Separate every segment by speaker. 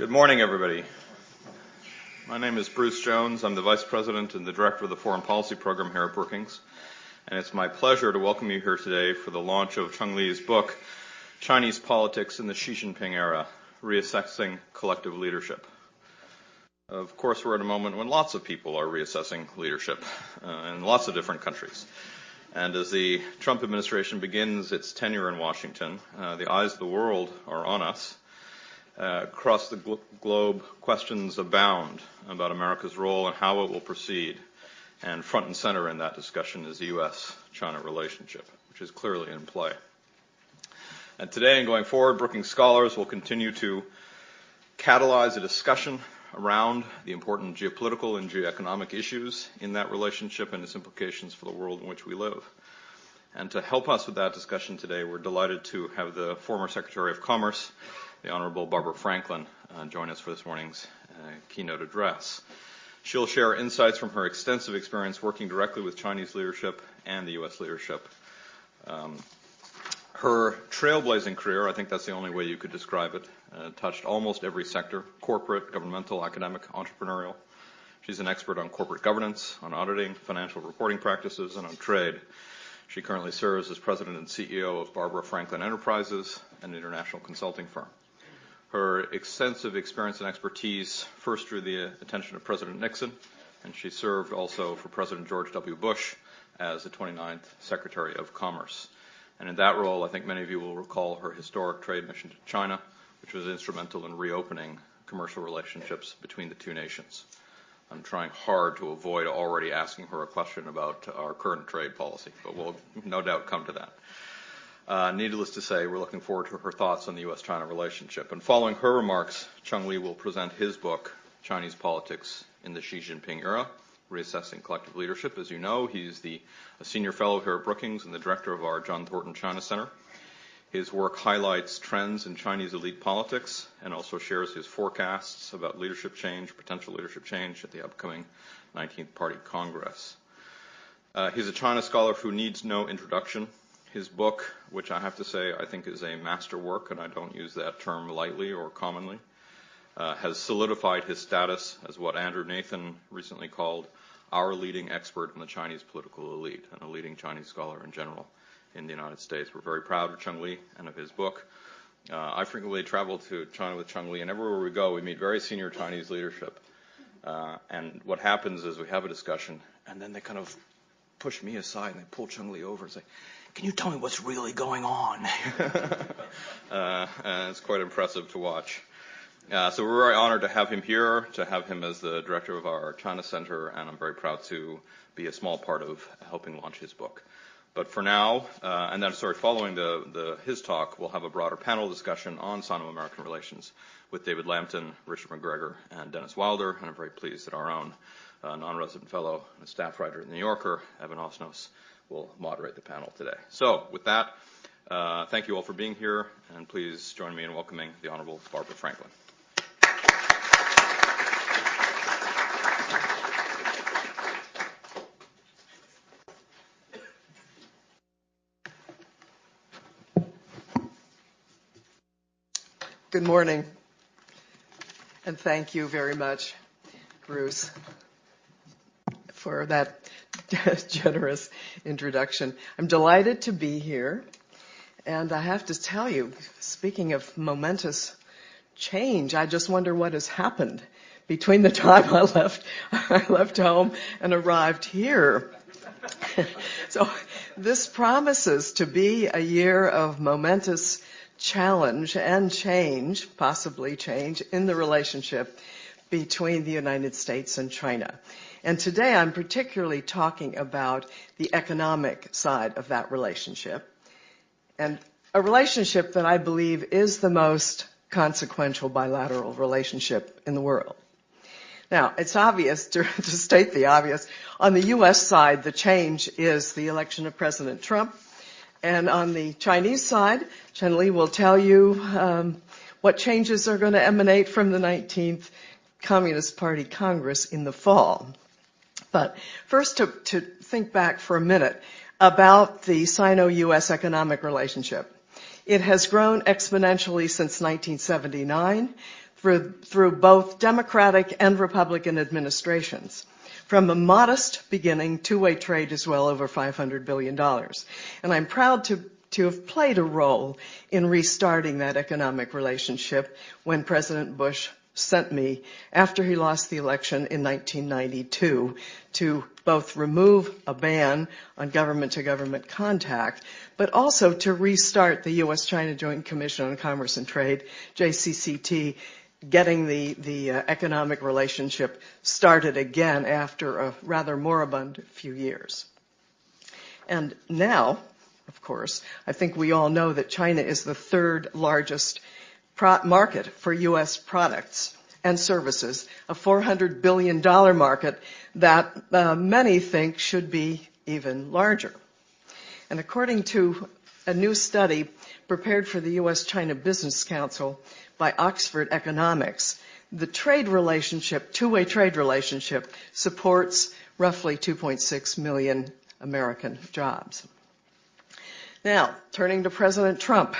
Speaker 1: Good morning, everybody. My name is Bruce Jones. I'm the Vice President and the Director of the Foreign Policy Program here at Brookings. And it's my pleasure to welcome you here today for the launch of Cheng Li's book, Chinese Politics in the Xi Jinping Era, Reassessing Collective Leadership. Of course, we're at a moment when lots of people are reassessing leadership in lots of different countries. And as the Trump administration begins its tenure in Washington, the eyes of the world are on us. Across the globe, questions abound about America's role and how it will proceed. And front and center in that discussion is the U.S.-China relationship, which is clearly in play. And today and going forward, Brookings scholars will continue to catalyze a discussion around the important geopolitical and geoeconomic issues in that relationship and its implications for the world in which we live. And to help us with that discussion today, we're delighted to have the former Secretary of Commerce, the Honorable Barbara Franklin, join us for this morning's keynote address. She'll share insights from her extensive experience working directly with Chinese leadership and the U.S. leadership. Her trailblazing career, I think that's the only way you could describe it, touched almost every sector: corporate, governmental, academic, entrepreneurial. She's an expert on corporate governance, on auditing, financial reporting practices, and on trade. She currently serves as president and CEO of Barbara Franklin Enterprises, an international consulting firm. Her extensive experience and expertise first drew the attention of President Nixon, and she served also for President George W. Bush as the 29th Secretary of Commerce. And in that role, I think many of you will recall her historic trade mission to China, which was instrumental in reopening commercial relationships between the two nations. I'm trying hard to avoid already asking her a question about our current trade policy, but we'll no doubt come to that. Needless to say, we're looking forward to her thoughts on the U.S.-China relationship. And following her remarks, Cheng Li will present his book, Chinese Politics in the Xi Jinping Era, Reassessing Collective Leadership. As you know, he's a senior fellow here at Brookings and the director of our John Thornton China Center. His work highlights trends in Chinese elite politics and also shares his forecasts about leadership change, potential leadership change at the upcoming 19th Party Congress. He's a China scholar who needs no introduction. His book, which I have to say I think is a masterwork, and I don't use that term lightly or commonly, has solidified his status as what Andrew Nathan recently called our leading expert in the Chinese political elite and a leading Chinese scholar in general in the United States. We're very proud of Cheng Li and of his book. I frequently travel to China with Cheng Li, and everywhere we go, we meet very senior Chinese leadership. And what happens is we have a discussion, and then they kind of push me aside and they pull Cheng Li over and say, "Can you tell me what's really going on?" It's quite impressive to watch. So we're very honored to have him here, to have him as the director of our China Center, and I'm very proud to be a small part of helping launch his book. But for now, following his talk, we'll have a broader panel discussion on Sino-American relations with David Lampton, Richard McGregor, and Dennis Wilder, and I'm very pleased that our own non-resident fellow and staff writer at The New Yorker, Evan Osnos, will moderate the panel today. So with that, thank you all for being here, and please join me in welcoming the Honorable Barbara Franklin.
Speaker 2: Good morning, and thank you very much, Bruce, for that generous introduction. I'm delighted to be here, and I have to tell you, speaking of momentous change, I just wonder what has happened between the time I left home and arrived here. So this promises to be a year of momentous challenge and change, possibly change, in the relationship between the United States and China. And today I'm particularly talking about the economic side of that relationship, and a relationship that I believe is the most consequential bilateral relationship in the world. Now, it's obvious, to state the obvious, on the U.S. side, the change is the election of President Trump. And on the Chinese side, Cheng Li will tell you what changes are going to emanate from the 19th Communist Party Congress in the fall. But first, to think back for a minute about the Sino-U.S. economic relationship. It has grown exponentially since 1979. through both Democratic and Republican administrations. From a modest beginning, two-way trade is well over $500 billion. And I'm proud to have played a role in restarting that economic relationship when President Bush sent me, after he lost the election in 1992, to both remove a ban on government-to-government contact, but also to restart the U.S.-China Joint Commission on Commerce and Trade, JCCT, getting the economic relationship started again after a rather moribund few years. And now, of course, I think we all know that China is the third largest market for U.S. products and services, a $400 billion market that many think should be even larger. And according to a new study prepared for the U.S.-China Business Council by Oxford Economics, the trade relationship, two-way trade relationship, supports roughly 2.6 million American jobs. Now, turning to President Trump,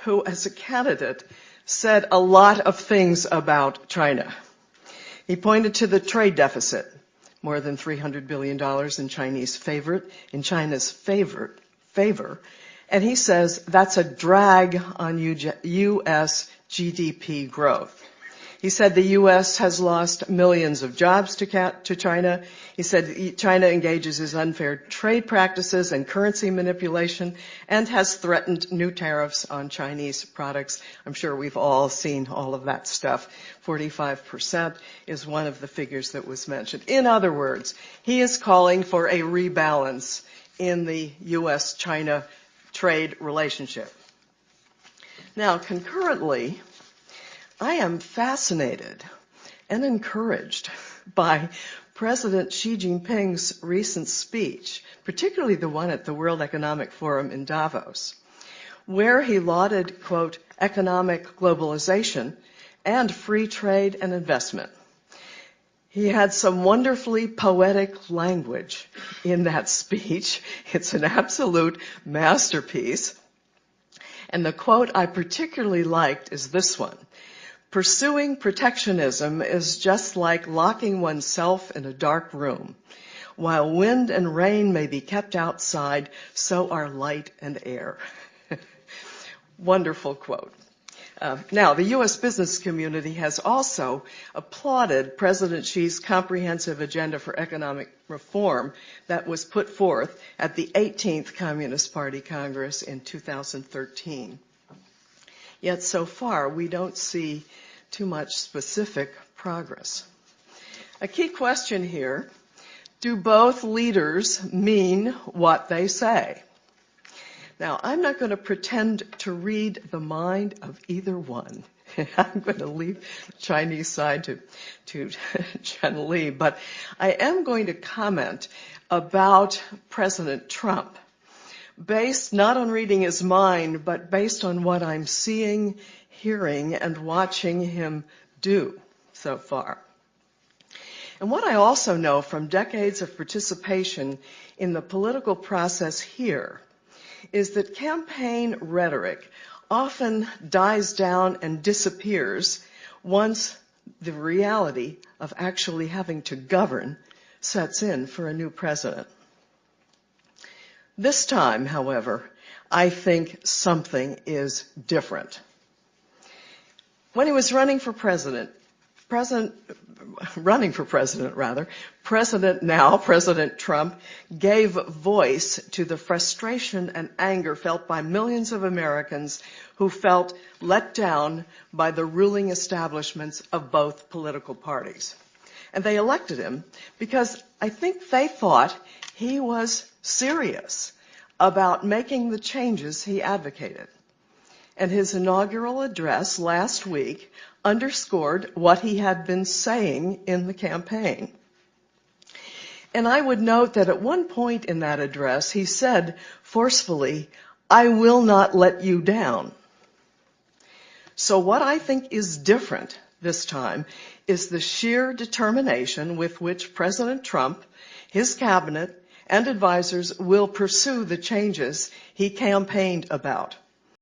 Speaker 2: who as a candidate said a lot of things about China. He pointed to the trade deficit, more than $300 billion in China's favor, and he says that's a drag on U.S. GDP growth. He said the U.S. has lost millions of jobs to China. He said China engages in unfair trade practices and currency manipulation and has threatened new tariffs on Chinese products. I'm sure we've all seen all of that stuff. 45% is one of the figures that was mentioned. In other words, he is calling for a rebalance in the U.S.-China trade relationship. Now, concurrently, I am fascinated and encouraged by President Xi Jinping's recent speech, particularly the one at the World Economic Forum in Davos, where he lauded, quote, economic globalization and free trade and investment. He had some wonderfully poetic language in that speech. It's an absolute masterpiece. And the quote I particularly liked is this one. Pursuing protectionism is just like locking oneself in a dark room. While wind and rain may be kept outside, so are light and air. Wonderful quote. Now, the U.S. business community has also applauded President Xi's comprehensive agenda for economic reform that was put forth at the 18th Communist Party Congress in 2013. Yet so far, we don't see too much specific progress. A key question here, do both leaders mean what they say? Now, I'm not going to pretend to read the mind of either one. I'm going to leave the Chinese side to Chen Li, but I am going to comment about President Trump, based not on reading his mind, but based on what I'm seeing, hearing, and watching him do so far. And what I also know from decades of participation in the political process here is that campaign rhetoric often dies down and disappears once the reality of actually having to govern sets in for a new president. This time, however, I think something is different. When he was President Trump gave voice to the frustration and anger felt by millions of Americans who felt let down by the ruling establishments of both political parties. And they elected him because I think they thought he was serious about making the changes he advocated. And his inaugural address last week underscored what he had been saying in the campaign. And I would note that at one point in that address, he said forcefully, "I will not let you down." So what I think is different this time is the sheer determination with which President Trump, his cabinet, and advisors will pursue the changes he campaigned about.